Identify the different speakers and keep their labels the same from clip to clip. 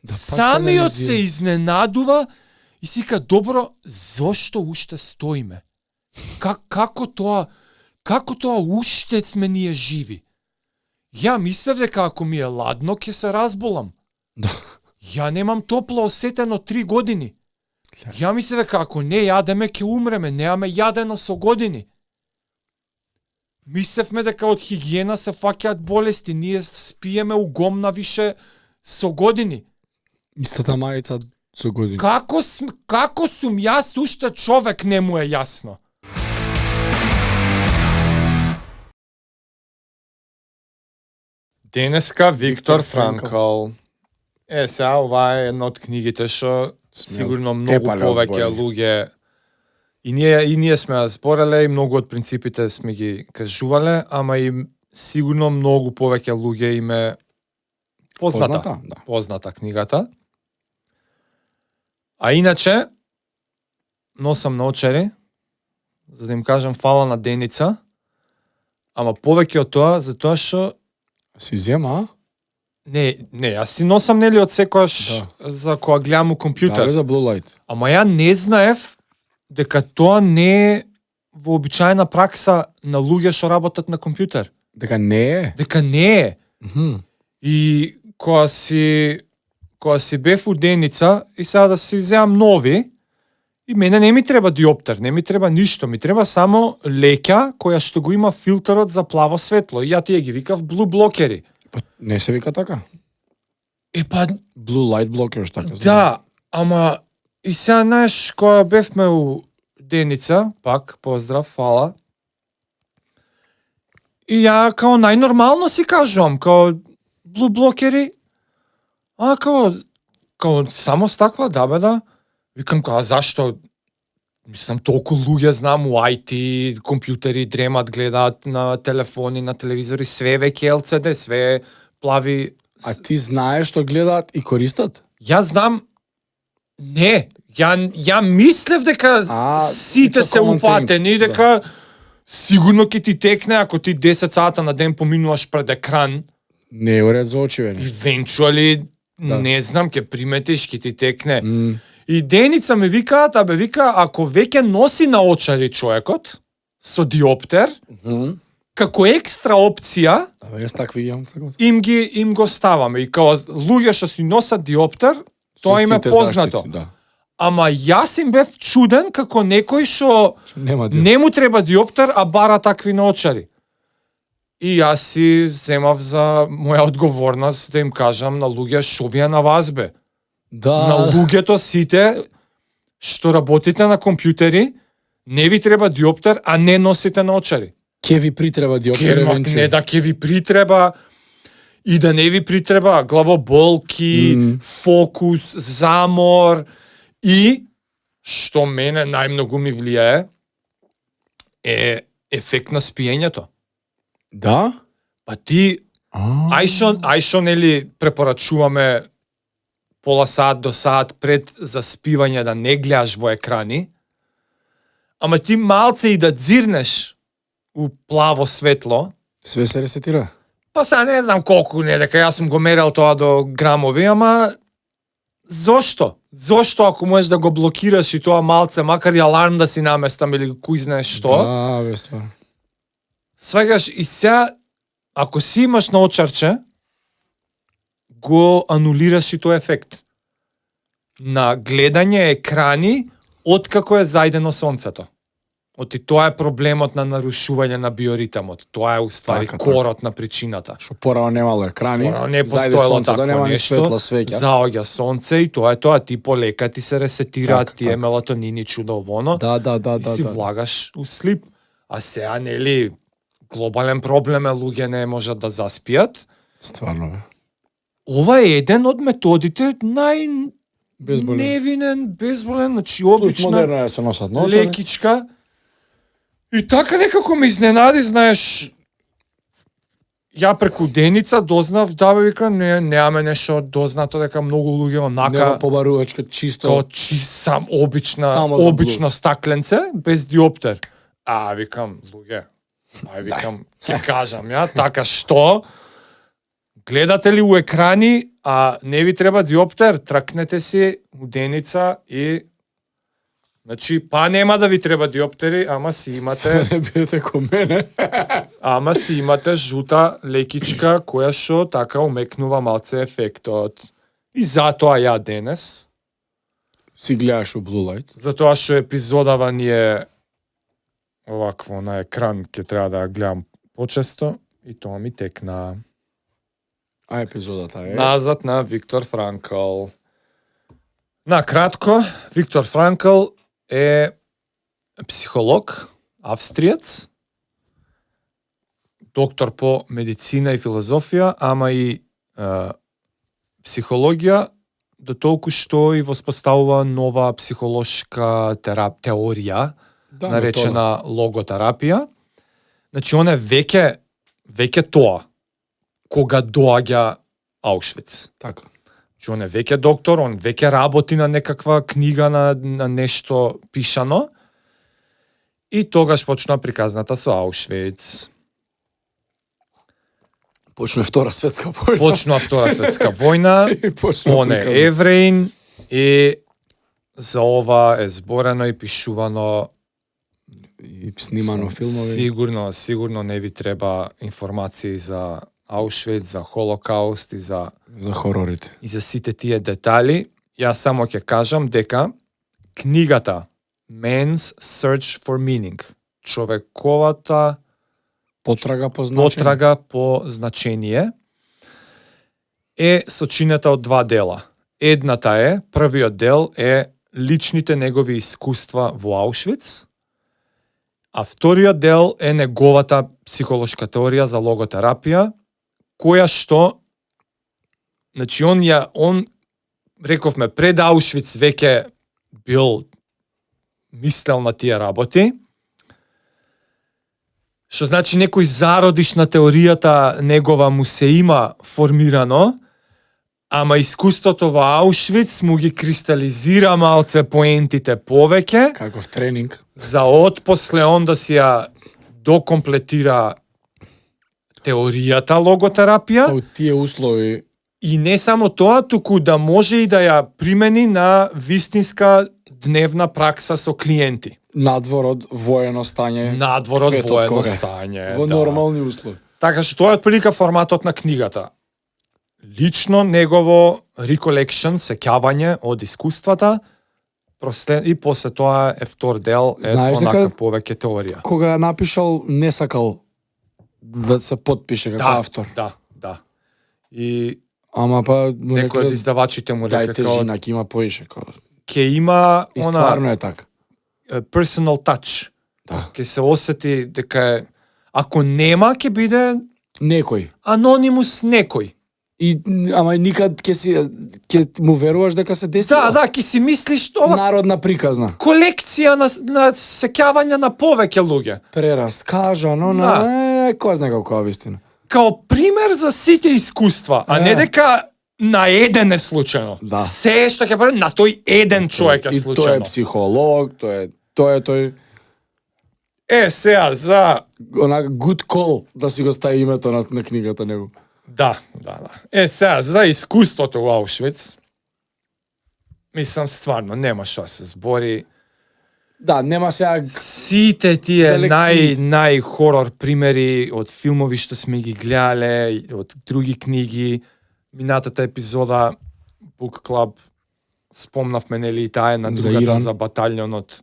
Speaker 1: Самиот се изненадува и си ка, добро, зошто уште стоиме? Како тоа уште сме ние живи? Ја мислев дека ако ми е ладно, ќе се разболам. Ја немам топло осетено 3 години. Ја мислев дека ако не јадеме, ќе умреме, немаме јадено со години. Мислевме дека од хигиена се фаќаат болести, ние спиеме угомна више со години.
Speaker 2: Истата мајца со години.
Speaker 1: Како сум јас уште човек, не му е јасно. Денеска Виктор Франкл. Сега ова е една од книгите што сигурно многу повеќе луѓе и ние сме ја збореле и многу од принципите сме ги кажувале, ама и сигурно многу повеќе луѓе им е позната книгата. А иначе носам наочари за да им кажам фала на Деница, ама повеќе од тоа затоа што
Speaker 2: си зема,
Speaker 1: Не, јас си носам нели од секојаш за кога гледам у компјутер.
Speaker 2: Да, за Blue Light.
Speaker 1: Ама ја не знаев дека тоа не е вообичаена пракса на луѓе што работат на компјутер.
Speaker 2: Дека не е?
Speaker 1: Дека не е. И кога си бев у Деница и сега да си земам нови, и мене не ми треба диоптер, не ми треба ништо, ми треба само леќа која што го има филтерот за плаво светло. И ја тие ги викав блу блокери.
Speaker 2: Не се вика така? Blue Light Blockers, така.
Speaker 1: Да, ама и сега, знаеш, кога бевме у Деница, пак, поздрав, фала, и ја као најнормално си кажувам, као Blue блокери, као само стакла, да, викам, као, зашто, мислам, толку луѓе знам у IT, компјутери, дремат, гледаат на телефони, на телевизори, све веќе LCD, све плави.
Speaker 2: А ти знаеш што гледаат и користат?
Speaker 1: Ја знам, не, ја мислев дека сите се упатени, дека сигурно ќе ти текне ако ти 10 сата на ден поминуваш пред екран.
Speaker 2: Не е уред за очи, бе.
Speaker 1: Eventually, не знам, ќе приметиш, ќе ти текне. И Деница ме викаат, ако веќе носи наочари човекот со диоптер, како екстра опција,
Speaker 2: јас такви имам,
Speaker 1: им го ставаме. И као луѓе што си носат диоптер, тоа им е познато. Ама јас им бев чуден како некој што не му треба диоптер, а бара такви наочари. И јас си земав за моја одговорност да им кажам на луѓе што вие на вас бе. На луѓето сите што работите на компјутери, не ви треба диоптер, а не носите наочари.
Speaker 2: Ке ви притреба диоптер,
Speaker 1: не да ке ви притреба и да не ви притреба главоболки, фокус, замор и што мене најмногу ми влијае е ефект на спиењето.
Speaker 2: Да?
Speaker 1: Па ти ај шо нели препорачуваме пола сат до сат пред заспивање да не гледаш во екрани, ама ти малце и да дзирнеш у плаво светло,
Speaker 2: све се ресетира.
Speaker 1: Па сега не знам колку не, дека јас сум го мерел тоа до грамови, ама зошто? Зошто ако можеш да го блокираш и тоа малце, макар и аларм да си наместам или кој знае што?
Speaker 2: Да, бе, ства.
Speaker 1: Свегаш и сега, ако си имаш наочарче, го анулираш и тој ефект на гледање екрани откако е зајдено сонцето. Оти тоа е проблемот на нарушување на биоритмот. Тоа е уствари корот на причината.
Speaker 2: Што порано немало екрани,
Speaker 1: не постоело
Speaker 2: такво нема
Speaker 1: нешто, заоѓа сонце и тоа е тоа, ти полека ти се ресетираат тие мелатонини чудо воно. И си влагаш у слип. А сега нели глобален проблем е луѓе не можат да заспијат.
Speaker 2: Стварно бе.
Speaker 1: Ова е еден од методите невинен, безболен, значи обична лекичка. И така некако ме изненади, знаеш, ја преку Деница дознав, да бе, вика, неаме нешто дознато дека многу луѓе онака...
Speaker 2: Нема побарувачка, чисто...
Speaker 1: Сам обично стакленце, без диоптер. Викам, луѓе, викам, ќе кажам ја, така што... гледате ли у екрани, а не ви треба диоптер, тркнете си уденица и значи, па нема да ви треба диоптери, ама си имате...
Speaker 2: Не бидете ко мене.
Speaker 1: Ама си имате жута лекичка која што така умекнува малце ефектот. И затоа ја денес...
Speaker 2: Си гледаш у Blue Light.
Speaker 1: Затоа што епизодава ни е овакво на екран, ќе треба да ја гледам почесто и тоа ми текна.
Speaker 2: А епизодата е?
Speaker 1: Назад на Виктор Франкл. На кратко, Виктор Франкл е психолог, австриец, доктор по медицина и филозофија, ама и психологија, до толку што и воспоставува нова психолошка теорија, наречена логотерапија. Значи, он е веќе тоа, кога доаѓа Аушвиц.
Speaker 2: Така.
Speaker 1: Значи, он е веќе доктор, он веќе работи на некаква книга, на нешто пишано. И тогаш почна приказната со Аушвиц.
Speaker 2: Почна Втора светска војна.
Speaker 1: Почна Втора светска војна. Он е евреин и за ова е зборено и пишувано
Speaker 2: и снимано филмови.
Speaker 1: Сигурно не ви треба информации за Аушвиц, за Холокауст и за
Speaker 2: хорорите.
Speaker 1: И за сите тие детали. Јас само ќе кажам дека книгата Man's Search for Meaning, човековата
Speaker 2: потрага
Speaker 1: по значење, е сочинета од два дела. Првиот дел е личните негови искуства во Аушвиц, а вториот дел е неговата психолошка теорија за логотерапија, која што, значи он рековме пред Аушвиц веќе бил мислел на тие работи, што значи некој зародиш на теоријата негова му се има формирано, ама искуството во Аушвиц му ги кристализира малце поентите повеќе.
Speaker 2: Каков тренинг.
Speaker 1: За отпосле он да си ја докомплетира теоријата логотерапија.
Speaker 2: Од тие услови.
Speaker 1: И не само тоа, туку да може и да ја примени на вистинска дневна пракса со клиенти.
Speaker 2: Надвор од воено стање. Во нормални услови.
Speaker 1: Така што тоа е отприлика форматот на книгата. Лично негово recollection, сеќавање од искуствата, и после тоа е втор дел, онака повеќе теорија.
Speaker 2: Кога напишал, не сакал да се подпише како автор.
Speaker 1: Да. И
Speaker 2: ама па
Speaker 1: некој од издавачите му река
Speaker 2: дајте жена ќе има поише.
Speaker 1: Ќе има
Speaker 2: и стварно е така.
Speaker 1: Personal touch.
Speaker 2: Да.
Speaker 1: Ќе се осети дека ако нема ќе биде
Speaker 2: некој.
Speaker 1: Анонимус некој.
Speaker 2: Ама никад ќе му веруваш дека се деси.
Speaker 1: Да, ќе си мислиш ова
Speaker 2: народна приказна.
Speaker 1: Колекција на сеќавања на повеќе луѓе.
Speaker 2: Прераскажано кој знае како вистина.
Speaker 1: Као пример за сите искуства, а не дека на еден е случајно.
Speaker 2: Да.
Speaker 1: Се што ќе прави на тој еден човек е случајно.
Speaker 2: И тој е психолог, тој.
Speaker 1: Сега за
Speaker 2: good call да си го стави името на книгата него.
Speaker 1: Да. Сега за искуството во Аушвиц. Мислам стварно нема што се збори.
Speaker 2: Да, нема сега
Speaker 1: сите тие нај-хорор примери од филмови што сме ги гледале, од други книги. Минатата епизода Book Club спомнавме нели и таа на другата за баталјонот.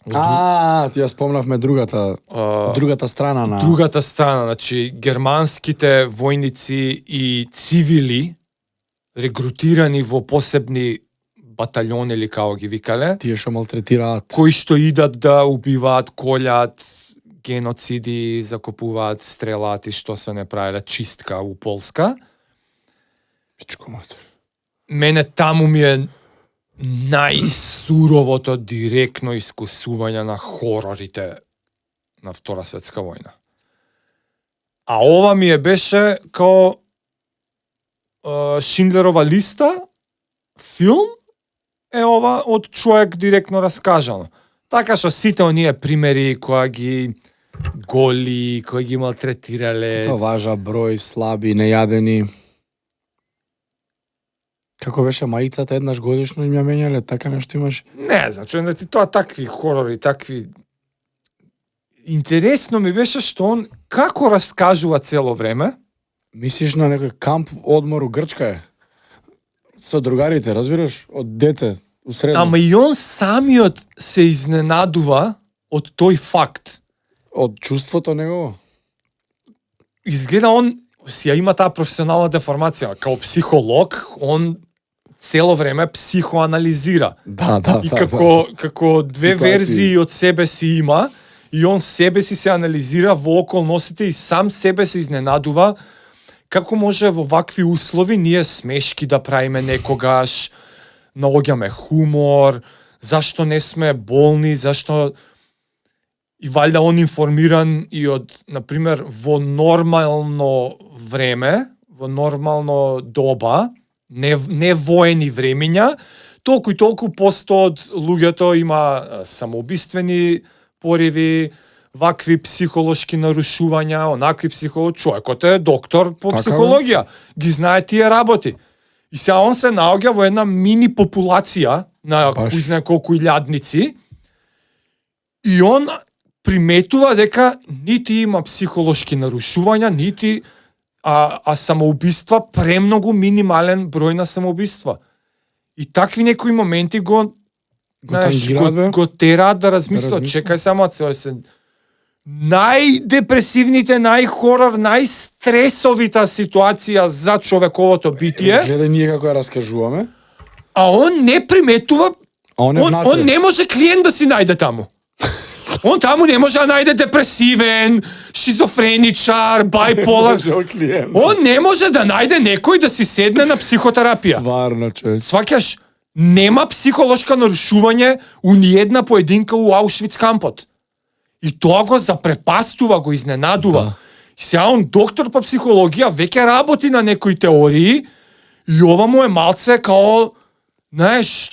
Speaker 2: Ти ја спомнавме другата страна на
Speaker 1: другата страна, значи германските војници и цивили регрутирани во посебни баталјони или како ги викале.
Speaker 2: Тие што малтретираат.
Speaker 1: Кои што идат да убиваат, колјат, геноциди, закопуваат, стрелаат и што се не правеле, чистка у Полска.
Speaker 2: Пичко матер.
Speaker 1: Мене таму ми е најсуровото директно искусување на хорорите на Втора светска војна. А ова ми беше као Шиндлерова листа, филм, е ова од човек директно раскажано. Така што сите оние примери кои ги голи, кои ги малтретирале.
Speaker 2: Тоа важа број слаби, нејадени. Како беше маицата еднаш годишно им ја менјале, така нешто имаш?
Speaker 1: Не, значи ти тоа такви хорори, такви. Интересно ми беше што он како раскажува цело време.
Speaker 2: Мислиш на некој камп одмор у Грчка е? Со другарите, разбираш? Од дете, усредно.
Speaker 1: Ама и он самиот се изненадува од тој факт.
Speaker 2: Од чувството негово?
Speaker 1: Изгледа он си има таа професионална деформација. Као психолог, он цело време психоанализира.
Speaker 2: Да.
Speaker 1: И како две верзии од себе си има, и он себе си се анализира во околностите и сам себе се изненадува како може во вакви услови ние смешки да правиме некогаш, наоѓаме хумор, зашто не сме болни, зашто и валјда он информиран и од, например, во нормално време, во нормално доба, не воени времења, толку и толку посто од луѓето има самоубиствени пориви, вакви психолошки нарушувања, онакви човекот е доктор по психологија, ги знае тие работи. И сега он се наоѓа во една мини популација на кој знае колку илјадници и он приметува дека нити има психолошки нарушувања, нити а самоубиства премногу минимален број на самоубиства. И такви некои моменти го тераат да размислат. Чекај само, се најдепресивните, најхорор, најстресовита ситуација за човековото битие.
Speaker 2: Гледај ние како ја раскажуваме.
Speaker 1: А он не приметува, он не може клиент да си најде таму. Он таму не може да најде депресивен, шизофреничар, бајполар. Он не може да најде некој да си седне на психотерапија.
Speaker 2: Стварно, човек.
Speaker 1: Сваќаш, нема психолошко нарушување у ниедна поединка у Аушвиц кампот. И тоа го запрепастува, го изненадува. Да. И сега он доктор по психологија веќе работи на некои теории и ова му е малце као, знаеш,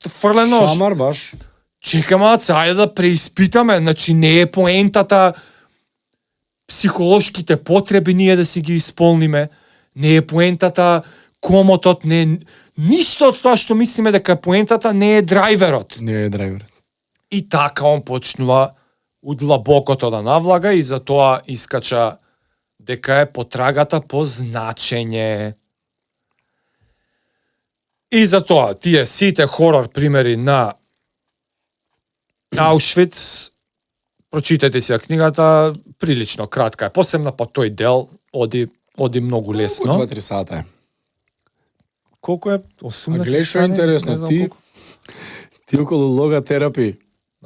Speaker 1: фрлено.
Speaker 2: Шамар баш.
Speaker 1: Чекам, ајде да преиспитаме, значи не е поентата психолошките потреби ние да си ги исполниме, не е поентата комотот, не ништо од тоа што мислиме дека поентата не е драйверот.
Speaker 2: Не е драйверот.
Speaker 1: И така он почнува удлабокото да навлага и затоа искача дека е потрагата по значење. И затоа тие сите хорор примери на Аушвиц, прочитате си книгата, прилично кратка е, посебно по тој дел оди многу лесно.
Speaker 2: 2-3 сата е.
Speaker 1: Колку е? 18
Speaker 2: гледај што е интересно, ти околу логотерапија.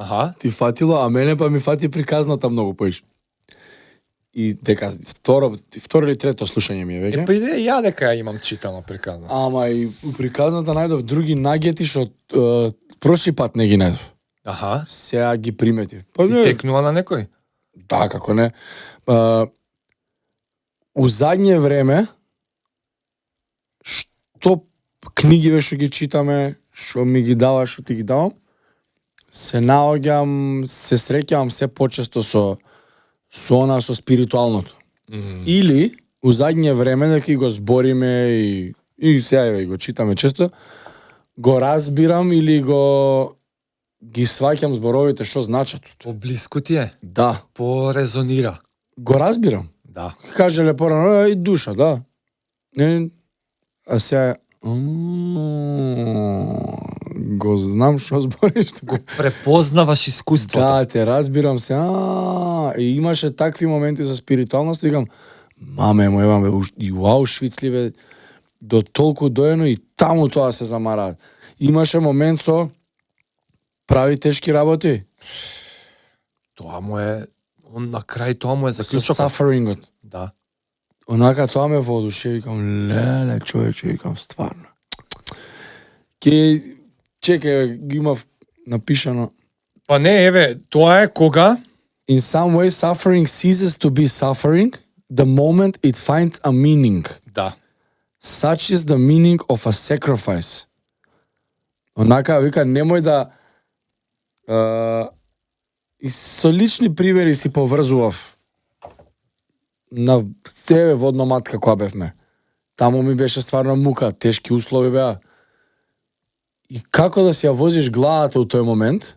Speaker 1: Аха.
Speaker 2: Ти фатило, а мене па ми фати приказната многу поиш. И дека второ или трето слушање ми е веќе.
Speaker 1: Па иде ја дека имам читано приказна.
Speaker 2: Ама и у приказната најдов други нагети што прошли пат не ги најдов.
Speaker 1: Аха.
Speaker 2: Сега ги приметив.
Speaker 1: Па и текнува на некој?
Speaker 2: Да, како не. У задње време што книги што ги читаме, што ми ги дава, што ти ги давам, се наоѓам, се среќавам се почесто со спиритуалното. Или у задње време дека го збориме и сега го читаме често, го разбирам или ги сваќам зборовите што значат.
Speaker 1: Поблиску ти е?
Speaker 2: Да.
Speaker 1: Порезонира.
Speaker 2: Го разбирам.
Speaker 1: Да.
Speaker 2: Каже лепора, и душа, да. А сега го знам што збориш.
Speaker 1: Го препознаваш искуството.
Speaker 2: Да, те разбирам се. И имаше такви моменти за спиритуалност, викам, маме моја, и у Аушвиц ли бе, до толку доено и таму тоа се замараат. Имаше момент со прави тешки работи.
Speaker 1: Тоа му е, он на крај тоа му е заклучокот.
Speaker 2: Со suffering-от.
Speaker 1: Да.
Speaker 2: Онака тоа ме воодуше, викам, леле, човече, викам, стварно. Чекај, ги имав напишано.
Speaker 1: Па не, еве, тоа е кога?
Speaker 2: In some way, suffering ceases to be suffering the moment it finds a meaning.
Speaker 1: Да.
Speaker 2: Such is the meaning of a sacrifice. Онака, вика, немој да И со лични примери си поврзував на себе водно матка која бевме. Таму ми беше стварно мука, тешки услови беа. И како да си ја возиш главата у тој момент,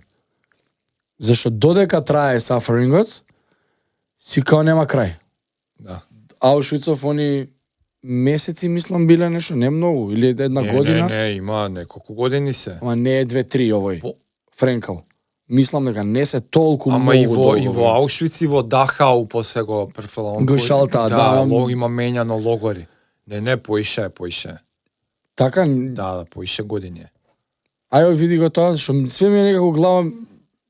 Speaker 2: зашто додека трае сафарингот, си као нема крај.
Speaker 1: Да.
Speaker 2: Аушвицов они месеци, мислам, биле нешто, не многу, или една година.
Speaker 1: Не, има неколку години се.
Speaker 2: Ама не е 2-3 овој. Френкел. Мислам дека не се толку
Speaker 1: многу.
Speaker 2: Ама
Speaker 1: и во Аушвиц и во Дахау после го префелон.
Speaker 2: Го шалта, да.
Speaker 1: Има менјано логори. Не, поише.
Speaker 2: Така?
Speaker 1: Да, поише години.
Speaker 2: Ајо види го тоа, што све ми е некако глава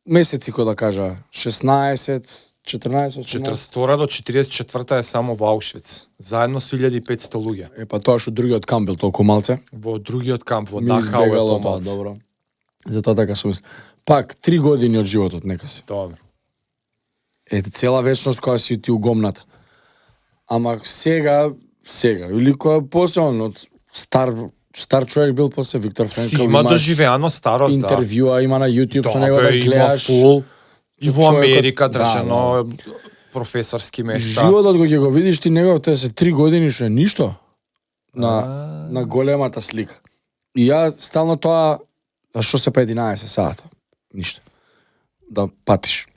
Speaker 2: месеци, кој да кажа, 16, 14,
Speaker 1: 42 до 44 е само во Аушвиц, заедно со 1500 луѓе.
Speaker 2: Па тоа што другиот камп бил толку малце?
Speaker 1: Во другиот камп, во Дахау е помалце.
Speaker 2: Добро. Затоа така сум. Пак 3 години од животот нека си.
Speaker 1: Добро.
Speaker 2: Цела вечност која си ти угомната. Ама сега или која после од стар човек бил после Виктор Френкел.
Speaker 1: Има доживеано старост,
Speaker 2: интервјуа, има на YouTube со него да гледаш.
Speaker 1: И во Америка држано професорски места.
Speaker 2: Животот го ќе го видиш ти него, те се 3 години што е ништо на големата слика. И ја стално тоа, што се па 11 сата, ништо. Да патиш.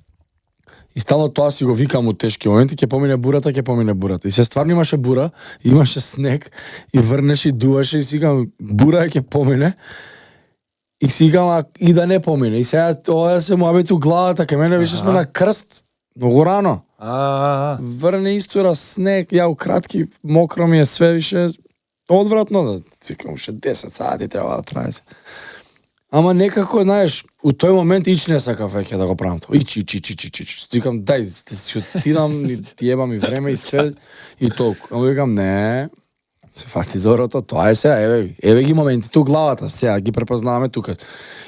Speaker 2: И стално тоа си го викам у тешки моменти, ќе помине бурата. И се стварно имаше бура, имаше снег, и врнеш и дуваше, и си викам, бура ќе помине, и си викам, и да не помине. И сега тоа се му абети у главата, кај мене више сме на крст, многу рано. Врне истора снег, ја у кратки, мокро ми е све, више одвратно, да си викам, уште 10 сати треба да трае. Ама некако, знаеш, у тој момент ич не сакав веќе да го правам тоа. Ич. Стикам, дај, си отидам, ти ебам и време и све, и толку. Ама викам, не, се фати зорото, тоа е сега, еве ги моментите у главата, сега ги препознаваме тука.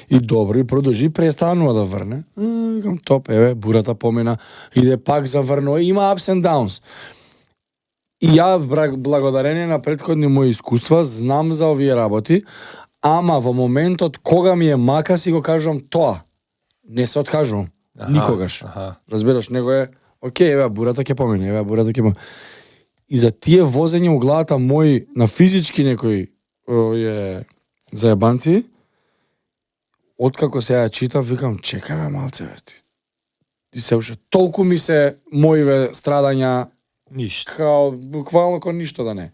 Speaker 2: И добро, и продолжи, престанува да врне. Викам, топ, еве, бурата помина, иде пак заврнува, има ups and downs. И ја, благодарение на претходни мои искуства, знам за овие работи, ама во моментот кога ми е мака си го кажувам тоа. Не се откажувам. Никогаш. Разбираш, него е окей, еве бурата ќе помине, И за тие возење у главата мои на физички некои заебанци, откако се ја читав, викам, чекај малце, и се уште толку ми се моиве страдања
Speaker 1: ништо.
Speaker 2: Као буквално како ништо да не.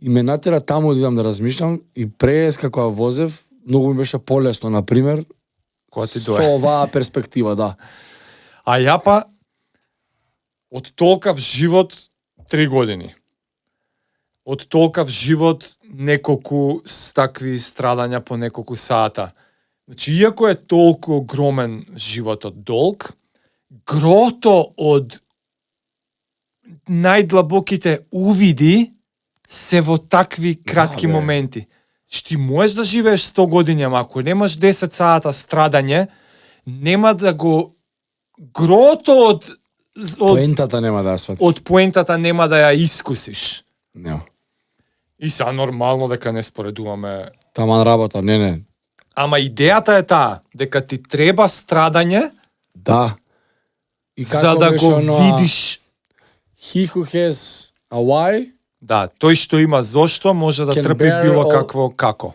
Speaker 2: И ме натера таму да идам да размишлам, и преес како возев, многу ми беше полесно, например, со оваа перспектива, да.
Speaker 1: А ја па од толкав живот 3 години. Од толкав живот неколку такви страдања по неколку сата. Значи, иако е толку огромен животот долг, грото од најдлабоките увиди се во такви кратки моменти. Ти можеш да живееш 100 години, ама ако немаш 10 сата страдање, нема да го грото од
Speaker 2: поентата нема да сватиш.
Speaker 1: Од поентата нема да ја искусиш.
Speaker 2: Не.
Speaker 1: И са нормално дека не споредуваме
Speaker 2: таман работа, не.
Speaker 1: Ама идејата е таа, дека ти треба страдање.
Speaker 2: Да.
Speaker 1: И за да го видиш.
Speaker 2: He who has a why,
Speaker 1: да, тој што има зошто може да трпи било какво како.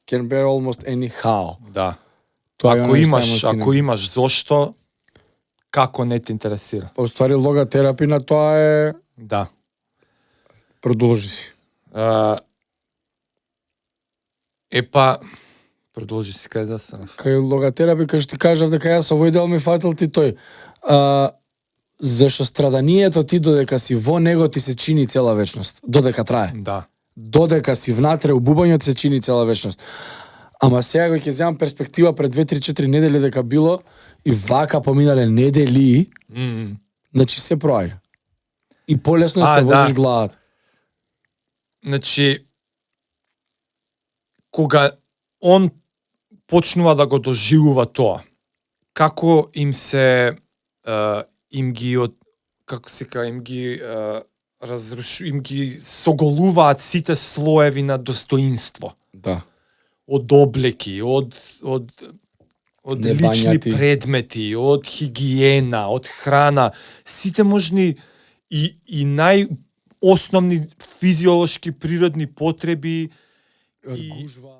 Speaker 2: Can bear almost any how.
Speaker 1: Да. Ако имаш зошто, како не те интересира.
Speaker 2: По ствари логотерапија тоа е.
Speaker 1: Да.
Speaker 2: Продолжи си.
Speaker 1: Продолжи си кај да сам.
Speaker 2: Кај логотерапија, кај што ти кажав дека јас овој дел ми фатил ти тој. Зашто страданието ти додека си во него ти се чини цела вечност, додека трае.
Speaker 1: Да.
Speaker 2: Додека си внатре у бубањот се чини цела вечност. Ама сега го ќе земам перспектива пред 2-3-4 недели дека било и вака поминале недели, значи се проаѓа. И полесно се возиш главата.
Speaker 1: Значи, кога он почнува да го доживува тоа, како им се им ги соголуваат сите слоеви на достоинство.
Speaker 2: Да.
Speaker 1: Од облеки, од од лични предмети, од хигиена, од храна, сите можни и најосновни физиолошки природни потреби,
Speaker 2: од гужва.